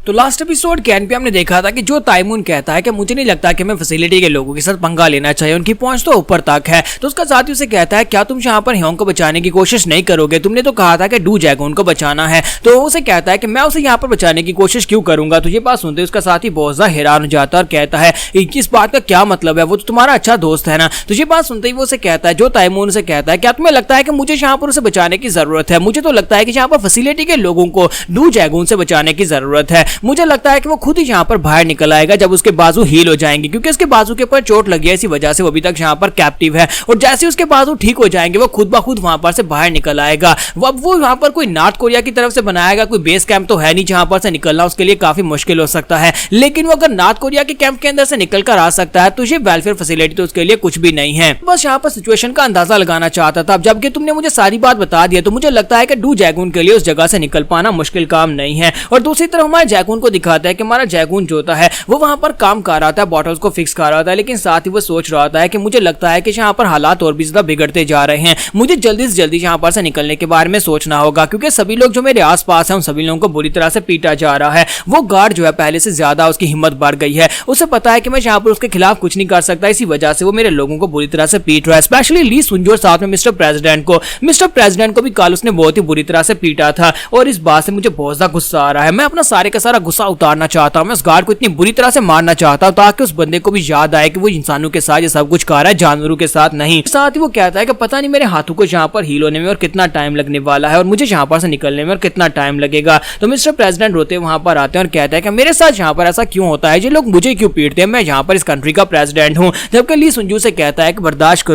तो last episode can pay हमने देखा था कि जो ताइमून कहता है कि मुझे नहीं लगता कि मैं फैसिलिटी के लोगों के साथ पंगा लेना चाहिए, उनकी पहुंच तो ऊपर तक है। तो उसका साथी उसे कहता है क्या तुम यहाँ पर ह्योंग को बचाने की कोशिश नहीं करोगे, तुमने तो कहा था कि डू जैगून को बचाना है। तो उसे कहता है कि मैं उसे यहाँ पर बचाने की कोशिश क्यों करूंगा। तो ये बात सुनते उसका साथी बहुत ज्यादा हैरान हो जाता है और कहता है इस बात का क्या मतलब है, वो तो तुम्हारा अच्छा दोस्त है ना। तो ये बात सुनते ही वो उसे कहता है, जो ताइमून उसे कहता है क्या तुम्हें लगता है कि मुझे यहाँ पर उसे बचाने की जरूरत है, मुझे तो लगता है कि यहाँ पर फैसिलिटी के लोगों को डू जैगून से बचाने की जरूरत है। मुझे लगता है कि वो खुद ही यहाँ पर बाहर निकल आएगा जब उसके बाजू हील हो जाएंगे, क्योंकि उसके बाजू के ऊपर चोट लगी है, इसी वजह से वो अभी तक यहाँ पर कैप्टिव है। और जैसे उसके बाजू ठीक हो जाएंगे वो खुद ब खुद वहां पर से बाहर निकल आएगा। अब वो यहाँ पर कोई नॉर्थ कोरिया की तरफ से बनाएगा, कोई बेस कैंप तो है नहीं जहां पर से निकलना उसके लिए काफी मुश्किल हो सकता है। लेकिन वो अगर नॉर्थ कोरिया के कैंप के अंदर से निकल कर आ सकता है तो ये वेलफेयर फैसिलिटी तो उसके लिए कुछ भी नहीं है। बस यहाँ पर सिचुएशन का अंदाजा लगाना चाहता था। जबकि तुमने मुझे सारी बात बता दी है तो मुझे लगता है कि डू जैगून के लिए उस जगह से निकल पाना मुश्किल काम नहीं है। और दूसरी तरफ हमारे जैगून को दिखाता है कि हमारा जैगून जो है वो वहां पर काम कर रहा था, बॉटल्स को फिक्स कर रहा था, लेकिन साथ ही वो सोच रहा था कि मुझे लगता है कि यहाँ पर हालात और भी ज्यादा बिगड़ते जा रहे हैं, मुझे जल्दी से जल्दी यहाँ पर से निकलने के बारे में सोचना होगा, क्योंकि सभी लोग जो मेरे आसपास हैं उन सभी लोगों को बुरी तरह से पीटा जा रहा है। वो गार्ड जो है पहले से ज्यादा उसकी हिम्मत बढ़ गई है, उसे पता है कि मैं यहाँ पर उसके खिलाफ कुछ नहीं कर सकता, इसी वजह से वो मेरे लोगों को बुरी तरह से पीट रहा है। स्पेशली ली सुंजो और साथ में मिस्टर प्रेसिडेंट को भी कल उसने बहुत ही बुरी तरह से पीटा था और इस बात से मुझे बहुत ज्यादा गुस्सा आ रहा है। मैं अपना सारे का सारा गुस्सा उतारना चाहता हूँ, मैं उस गार्ड को इतनी बुरी तरह से मारना चाहता हूं ताकि उस बंदे को भी याद आए कि वो इंसानों के साथ ये सब कुछ कर रहा है, जानवरों के साथ नहीं। साथ ही वो कहता है कि पता नहीं मेरे हाथों को यहाँ पर हील होने में और कितना टाइम लगने वाला है और मुझे यहाँ पर से निकलने में और कितना टाइम लगेगा। तो मिस्टर प्रेसिडेंट रोते वहां पर आते हैं और कहता है कि मेरे साथ यहाँ पर ऐसा क्यों होता है, ये लोग मुझे क्यों पीटते हैं, मैं यहाँ पर इस कंट्री का प्रेसिडेंट हूँ। जबकि ली सुंजू से कहता है कि बर्दाश्त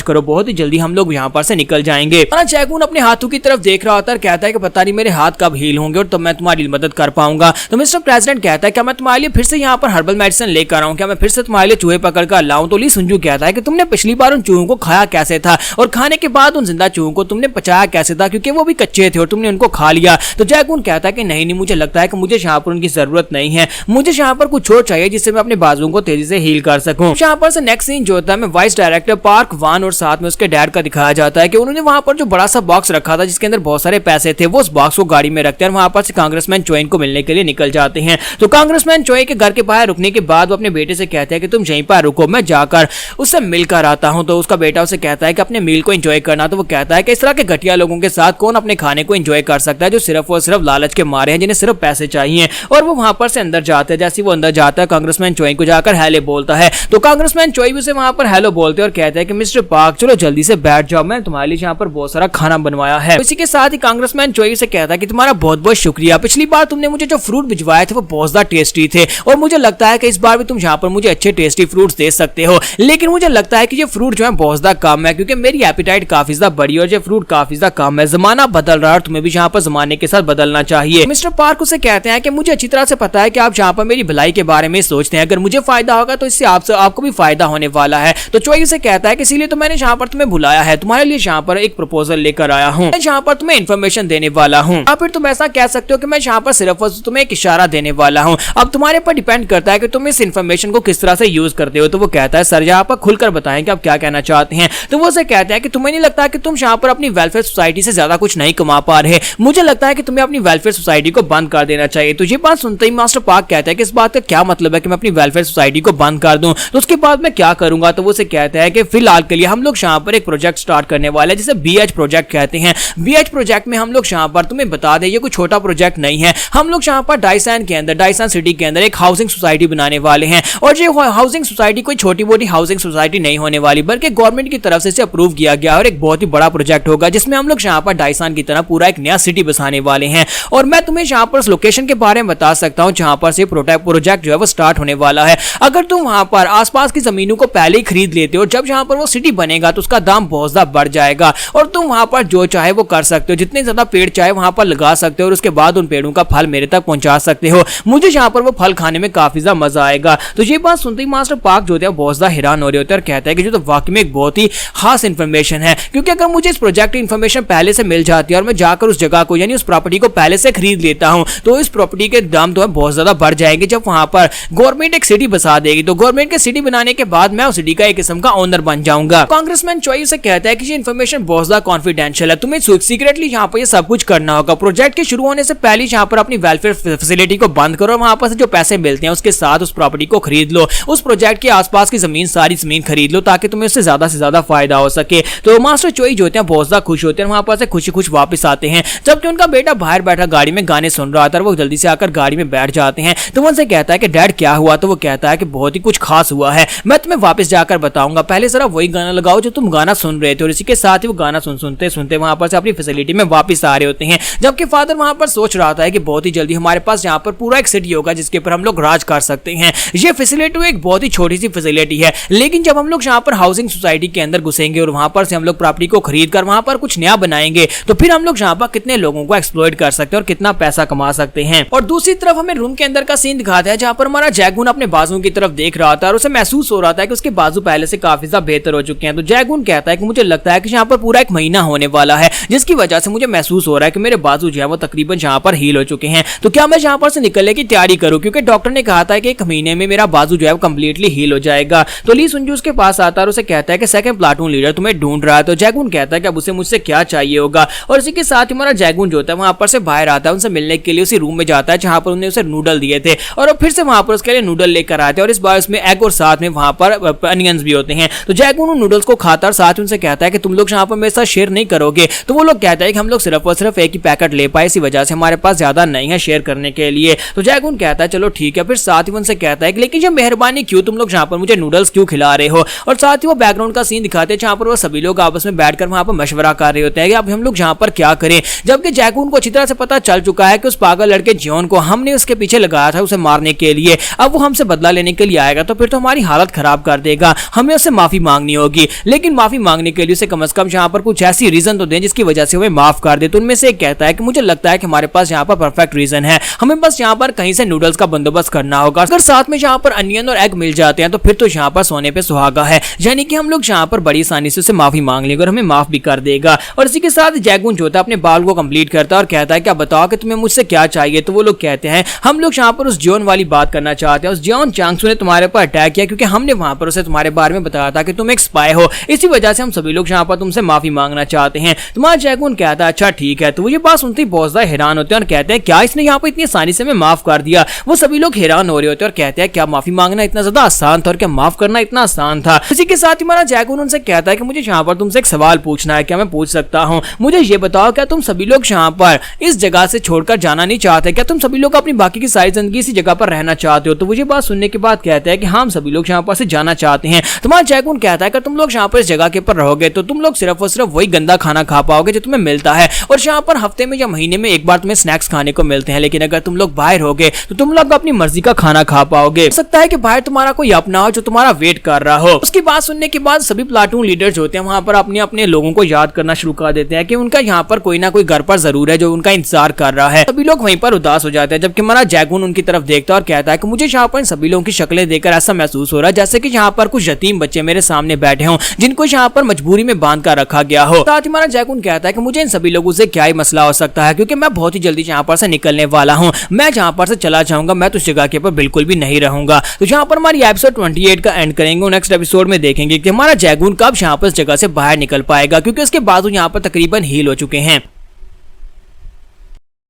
करो, बहुत ही जल्दी हम लोग यहाँ पर से निकल जाएंगे। जैगून अपने हाथों की तरफ देख रहा होता है, कहता है कि पता नहीं मेरे हाथ कब हील होंगे और तब मैं तुम्हारी मदद कर पाऊंगा। तो मिस्टर प्रेसिडेंट कहता है कि मैं तुम्हारे लिए फिर से यहाँ पर हर्बल मेडिसिन लेकर आऊं, क्या मैं फिर से तुम्हारे लिए चूहे पकड़ कर लाऊं। तो ली सुंजू कहता है कि तुमने पिछली बार उन चूहों को खाया कैसे था और खाने के बाद उन जिंदा चूहों को तुमने पचाया कैसे था, क्योंकि वो भी कच्चे थे और तुमने उनको खा लिया। तो जैगून कहता है कि नहीं, मुझे लगता है कि मुझे यहाँ पर उनकी जरूरत नहीं है, मुझे यहाँ पर कुछ और चाहिए जिससे मैं अपने बाजुओं को तेजी से हील कर सकूं। यहाँ पर से नेक्स्ट सीन जो होता है वाइस डायरेक्टर पार्क वान और साथ में उसके डैड का दिखाया जाता है कि उन्होंने वहां पर जो बड़ा सा बॉक्स रखा था जिसके अंदर बहुत सारे पैसे थे, वो उस बॉक्स को गाड़ी में रखते हैं और वहां पर से कांग्रेसमैन चोइन को मिलने के लिए निकल जाते हैं। तो कांग्रेसमैन चोइन के घर के बाहर रुकने के बाद वो अपने बेटे से कहते हैं कि तुम यहीं पर रुको, मैं जाकर उससे मिलकर आता हूं। तो उसका बेटा उसे कहता है कि अपने मील को एंजॉय करना। तो वो कहता है कि इस तरह के घटिया लोगों के साथ कौन अपने खाने को एंजॉय कर सकता है जो सिर्फ और सिर्फ लालच के मारे हैं, जिन्हें सिर्फ पैसे चाहिए। और वो वहां पर से अंदर जाते हैं। जैसे वो अंदर जाता है कांग्रेसमैन चोइन को जाकर हेलो बोलता है। तो कांग्रेसमैन चोइन भी उसे वहां पर हेलो बोलते हैं और कहते हैं कि मिस्टर पार्क चलो जल्दी से बैठ जाओ, मैं तुम्हारे लिए यहाँ पर बहुत सारा खाना बनवाया है। इसी के साथ ही कांग्रेसमैन चोइन से कहता है कि तुम्हारा बहुत बहुत शुक्रिया, पिछली बार तुमने मुझे जो फ्रूट भिजवाए थे वो बहुत ज्यादा टेस्टी थे और मुझे लगता है कि इस बार भी तुम यहाँ पर मुझे अच्छे टेस्टी फ्रूट्स दे सकते हो। लेकिन मुझे लगता है कि ये फ्रूट जो है बहुत ज्यादा कम है, क्योंकि मेरी एपिटाइट काफी ज्यादा बड़ी और ये फ्रूट काफी ज्यादा कम है। जमाना बदल रहा है और तुम्हें भी यहाँ पर जमाने के साथ बदलना चाहिए। मिस्टर पार्क उसे कहते हैं कि मुझे अच्छी तरह से पता है कि आप यहाँ पर मेरी भलाई के बारे में सोचते हैं, अगर मुझे फायदा होगा तो इससे आपको भी फायदा होने वाला है। तो चोई उसे कहता है कि इसीलिए तो मैंने यहाँ पर तुम्हें बुलाया है, तुम्हारे लिए यहाँ पर एक प्रपोजल लेकर आया हूँ, मैं यहाँ पर तुम्हें इन्फॉर्मेशन देने वाला हूँ। या फिर तुम ऐसा कह सकते हो कि मैं यहाँ पर सिर्फ तुम्हें एक इशारा देने वाला हूँ, अब तुम्हारे पर डिपेंड करता है कि तुम इस इन्फॉर्मेशन को किस तरह से यूज करते हो। तो वो कहता है सर यहाँ पर खुलकर बताएं कि आप क्या कहना चाहते हैं। तो वो उसे कहते हैं कि तुम्हें नहीं लगता कि तुम यहाँ पर अपनी वेलफेयर सोसाइटी से ज्यादा कुछ नहीं कमा पा रहे, मुझे लगता है कि तुम्हें अपनी वेलफेयर सोसाइटी को बंद कर देना चाहिए। तो ये बात सुनते ही मास्टर पार्क कहता है कि इस बात का क्या मतलब है कि मैं अपनी वेलफेयर सोसाइटी को बंद कर दूं, तो उसके बाद मैं क्या करूंगा। तो वो उसे कहता है कि फिलहाल के लिए हम लोग यहाँ पर एक प्रोजेक्ट स्टार्ट करने वाले हैं जिसे BH प्रोजेक्ट कहते हैं। BH प्रोजेक्ट में हम लोग यहाँ पर तुम्हें बता दें ये कोई छोटा प्रोजेक्ट नहीं है, हम लोग यहाँ पर डाइसन के अंदर डाइसन सिटी के अंदर एक हाउसिंग सोसाइटी बनाने वाले हैं और ये हाउसिंग सोसाइटी कोई छोटी मोटी हाउसिंग सोसाइटी नहीं होने वाली, बल्कि गवर्नमेंट की तरफ से इसे अप्रूव किया गया और एक बहुत ही बड़ा प्रोजेक्ट होगा जिसमें हम लोग यहाँ पर डाइसन की तरह पूरा एक नया सिटी बसाने वाले हैं। और मैं तुम्हें यहाँ पर लोकेशन के बारे में बता सकता हूँ जहाँ पर से प्रोजेक्ट जो है वो स्टार्ट होने वाला है। अगर तुम वहां पर आसपास की जमीनों को पहले ही खरीद लेते हो, जब यहाँ पर वो सिटी बनेगा तो उसका दाम बहुत ज्यादा बढ़ जाएगा और तुम वहां पर जो चाहे वो कर सकते हो, जितने ज्यादा पेड़ चाहे वहां पर लगा सकते हो और उसके बाद उन पेड़ों का फल मेरे तक पहुंचा सकते हो। मुझे यहाँ पर वो फल खाने में काफी ज्यादा मजा आएगा। तो ये बात सुनते ही मास्टर पार्क जो है बहुत ज्यादा हैरान हो रहे होते हैं और कहता है कि जो तो वाकई में एक बहुत ही खास इन्फॉर्मेशन है, क्योंकि अगर मुझे इस प्रोजेक्ट की इन्फॉर्मेशन पहले से मिल जाती है और मैं जाकर उस जगह को यानी उस प्रॉपर्टी को पहले से खरीद लेता हूँ तो इस प्रॉपर्टी के दाम तो बहुत ज्यादा बढ़ जाएंगे। जब वहां पर गवर्नमेंट एक सिटी बसा देगी तो गवर्नमेंट के सिटी बनाने के बाद मैं उस सिटी का एक किस्म का ओनर बन जाऊंगा। कांग्रेसमैन चोई से कहता है कि ये इन्फॉर्मेशन बहुत ज्यादा कॉन्फिडेंशियल है, तुम्हें सीक्रेटली यहाँ पर ये सब कुछ करना होगा। प्रोजेक्ट के शुरू होने से पहले यहाँ पर अपनी वेलफेयर फैसिलिटी को बंद करो और वहां पर से जो पैसे मिलते हैं उसके साथ उस प्रॉपर्टी को खरीद लो, उस प्रोजेक्ट के आसपास की जमीन, सारी जमीन खरीद लो ताकि तुम्हें उससे ज्यादा फायदा हो सके। तो मास्टर चोई जो होते हैं बहुत ज्यादा खुश होते हैं, वहां पर से खुशी खुश वापस आते हैं। जबकि उनका बेटा बाहर बैठा गाड़ी में गाने सुन रहा था, वो जल्दी से आकर गाड़ी में बैठ जाते हैं। तो उनसे कहता है कि डैड क्या हुआ? तो वो कहता है कि बहुत ही कुछ खास हुआ है, मैं तुम्हें वापस जाकर बताऊंगा, पहले जरा वही गाना लगाओ जो तुम गाना सुन रहे थे। और इसी के साथ ही वो गाना सुनते सुनते वहां पर से अपनी फैसिलिटी में वापस आ रहे होते हैं। जबकि फादर वहां पर सोच रहा था कि बहुत ही जल्दी हमारे पास यहाँ पर पूरा एक सिटी होगा जिसके ऊपर हम लोग राज कर सकते हैं। ये फैसिलिटी एक बहुत ही छोटी सी फैसिलिटी है, लेकिन जब हम लोग यहाँ पर हाउसिंग सोसाइटी के अंदर घुसेंगे और वहां पर से हम लोग प्रॉपर्टी को खरीद कर वहां पर कुछ नया बनाएंगे तो फिर हम लोग यहाँ पर कितने लोगों को एक्सप्लॉइट कर सकते हैं और कितना पैसा कमा सकते हैं। और दूसरी तरफ हमें रूम के अंदर का सीन दिखाता है जहां पर हमारा जैगून अपने बाजू की तरफ देख रहा था और उसे महसूस हो रहा था कि उसके बाजू पहले से काफी ज्यादा बेहतर हो चुके हैं। तो जैगून कहता है कि मुझे लगता है कि यहाँ पर पूरा एक महीना होने वाला है जिसकी वजह से मुझे महसूस हो रहा है कि मेरे बाजू जो है वो तकरीबन यहाँ पर हील हो चुके हैं। तो क्या मैं यहाँ पर से निकलने की तैयारी करूँ, क्योंकि डॉक्टर ने कहा था कि एक महीने में मेरा बाजू जो है वो कंप्लीटली हील हो जाएगा। तो ली सुनजू उसके पास आता है और उसे कहता है कि सेकंड प्लाटून लीडर तुम्हें ढूंढ रहा है। तो जैगून कहता है कि अब उसे मुझसे क्या चाहिए होगा। और इसी के साथ ही हमारा जैगून जो होता है वहां पर से बाहर आता है, उनसे मिलने के लिए उसी रूम में जाता है जहां पर उन्होंने उसे नूडल दिए थे और फिर से वहां पर उसके लिए नूडल लेकर आते हैं और इस बार उसमें एग और साथ में वहां पर अनियंस भी होते हैं। तो जैगून उन नूडल्स को खाता और साथ ही उनसे कहता है कि तुम लोग यहाँ पर मेरे साथ शेयर नहीं करोगे। तो वो लोग कहते हैं कि हम लोग सिर्फ और सिर्फ एक ही पैकेट ले पाए, इसी वजह से हमारे पास ज्यादा नहीं है शेयर करने के लिए। तो जैगून कहता है चलो ठीक है। फिर साथ ही उनसे कहता है कि लेकिन ये मेहरबानी क्यों, तुम लोग यहाँ पर मुझे नूडल्स क्यों खिला रहे हो। और साथ ही वो बैकग्राउंड का सीन दिखाते हैं जहाँ पर वो सभी लोग आपस में बैठकर वहां पर मशवरा कर रहे होते हैं कि अब हम लोग यहाँ पर क्या करें। जबकि जैगून को अच्छी तरह से पता चल चुका है कि उस पागल लड़के जॉन को हमने उसके पीछे लगाया था उसे मारने के लिए, अब वो हमसे बदला लेने के लिए आएगा तो फिर तो हमारी हालत खराब कर देगा, हमें उससे माफी मांगनी होगी। लेकिन माफी मांगने के लिए उसे कम से कम यहाँ पर कुछ ऐसी रीजन तो दें जिसकी वजह से हमें माफ कर दे। तो उनमें से एक कहता है कि मुझे लगता है कि हमारे पास यहाँ पर परफेक्ट रीजन है, हमें बस यहाँ पर कहीं से नूडल्स का बंदोबस्त करना होगा। अगर साथ में यहाँ पर अनियन और एग मिल जाते हैं तो फिर तो यहाँ पर सोने पे सुहागा है, यानी कि हम लोग यहाँ पर बड़ी आसानी से उसे माफी मांग लेंगे और हमें माफ भी कर देगा। और इसी के साथ जैगून जो होता है अपने बाल को कंप्लीट करता है और कहता है क्या बताओ कि तुम्हें मुझसे क्या चाहिए। तो वो लोग कहते हैं हम लोग यहाँ पर उस जॉन वाली बात करना चाहते हैं, उस जॉन चांगसू ने तुम्हारे पर अटैक किया क्योंकि हमने वहां पर उसे तुम्हारे बारे में बताया था कि तुम एक स्पाई हो, इसी वजह से हम सभी लोग यहाँ पर तुमसे माफी मांगना चाहते हैं। तुम्हारा जैगून कहता है अच्छा ठीक है। तो वो ये बात सुनते ही बहुत ज्यादा हैरान होते हैं और कहते हैं क्या इसने यहाँ पर इतनी आसानी से हमें माफ कर दिया। वो सभी लोग हैरान हो रहे होते हैं और कहते हैं क्या माफी मांगना इतना ज्यादा आसान था और क्या माफ करना इतना आसान था। इसी के साथ ही हमारा जैगून उनसे कहता है कि मुझे यहाँ पर तुमसे एक सवाल पूछना है, क्या मैं पूछ सकता हूँ? मुझे ये बताओ क्या तुम सभी लोग यहाँ पर इस जगह से छोड़कर जाना नहीं चाहते, क्या तुम सभी लोग अपनी बाकी की सारी जिंदगी इसी जगह पर रहना चाहते हो? तो मुझे बात सुनने के बाद कहते हैं कि हम सभी लोग यहाँ पर से जाना चाहते हैं। तुम्हारा जैगून कहता है कि तुम लोग यहाँ पर इस जगह के ऊपर रहोगे तो तुम लोग सिर्फ और सिर्फ वही गंदा खाना खा पाओगे जो तुम्हें मिलता है और यहाँ पर हफ्ते में या महीने में एक बार तुम्हें स्नैक्स खाने को मिलते हैं। लेकिन अगर तुम लोग बाहर होगे तो तुम लोग अपनी मर्जी का खाना खा पाओगे, हो सकता है कि बाहर तुम्हारा कोई अपना हो जो तुम्हारा वेट कर रहा हो। उसकी बात सुनने के बाद सभी प्लाटून लीडर्स होते हैं वहां पर अपने अपने लोगों को याद करना शुरू कर देते हैं कि उनका यहाँ पर कोई ना कोई घर पर जरूर है जो उनका इंतजार कर रहा है। सभी लोग वहीं पर उदास हो जाते हैं जबकि हमारा जैगून उनकी तरफ देखता है और कहता है कि मुझे यहाँ पर सभी लोगों की शक्लें देखकर ऐसा महसूस हो रहा है जैसे कि यहाँ पर कुछ यतीम बच्चे मेरे सामने बैठे हों जिनको यहाँ पर मजबूरी में बांध कर रखा गया हो। साथ ही हमारा जैगून कहता है कि मुझे इन सभी लोगों से क्या ही मसला हो सकता है क्योंकि मैं बहुत ही जल्दी यहाँ पर से निकलने वाला हूँ, मैं जहाँ पर से चला जाऊंगा, मैं तो इस जगह के ऊपर बिल्कुल भी नहीं रहूंगा। तो यहाँ पर हमारी एपिसोड 28 का एंड करेंगे। नेक्स्ट एपिसोड में देखेंगे कि हमारा जैगून कब यहाँ पर इस जगह से बाहर निकल पाएगा क्योंकि उसके बाजू यहाँ पर तकरीबन हील हो चुके हैं।